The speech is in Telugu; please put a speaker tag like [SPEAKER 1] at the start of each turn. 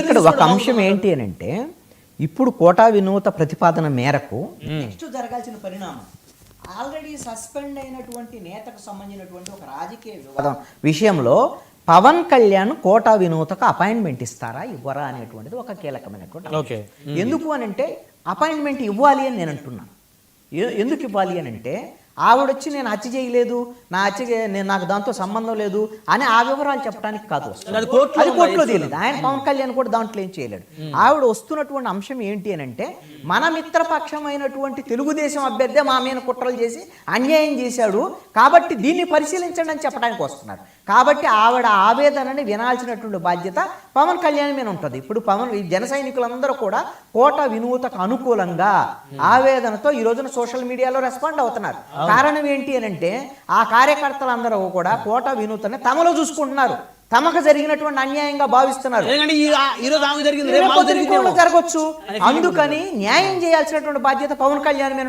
[SPEAKER 1] ఇక్కడ ఒక అంశం ఏంటి అని అంటే, ఇప్పుడు కోటా వినూత ప్రతిపాదన మేరకు నెక్స్ట్ జరగాల్సిన పరిణామం ఆల్రెడీ సస్పెండ్ అయినటువంటి నేతకు సంబంధించినటువంటి ఒక రాజకీయ వివాదం విషయంలో పవన్ కళ్యాణ్ కోటా వినూతకు అపాయింట్మెంట్ ఇస్తారా ఇవ్వరా అనేటువంటిది ఒక కీలకమైనటువంటి ఎందుకు అని అంటే అపాయింట్మెంట్ ఇవ్వాలి అని నేను అంటున్నాను. ఎందుకు ఇవ్వాలి అని అంటే ఆవిడొచ్చి నేను హత్య చేయలేదు, నా నాకు దాంతో సంబంధం లేదు అని ఆ వివరాలు చెప్పడానికి కాదు, అది కోర్టులో తెలియదు. ఆయన పవన్ కళ్యాణ్ కూడా దాంట్లో ఏం చేయలేడు. ఆవిడ వస్తున్నటువంటి అంశం ఏంటి అని అంటే మన మిత్రపక్షమైనటువంటి తెలుగుదేశం అభ్యర్థి మా మీద కుట్రలు చేసి అన్యాయం చేశాడు కాబట్టి దీన్ని పరిశీలించండి అని చెప్పడానికి వస్తున్నారు. కాబట్టి ఆవిడ ఆవేదనని వినాల్సినటువంటి బాధ్యత పవన్ కళ్యాణ్ మీద ఉంటుంది. ఇప్పుడు జన సైనికులందరూ కూడా కోట వినూతకు అనుకూలంగా ఆవేదనతో ఈ రోజున సోషల్ మీడియాలో రెస్పాండ్ అవుతున్నారు. కారణం ఏంటి అని అంటే ఆ కార్యకర్తలందరూ కూడా కోట వినూతని తమలో చూసుకుంటున్నారు, తమకు జరిగినటువంటి అన్యాయంగా భావిస్తున్నారు. జరగవచ్చు. అందుకని న్యాయం చేయాల్సినటువంటి బాధ్యత పవన్ కళ్యాణ్ మీద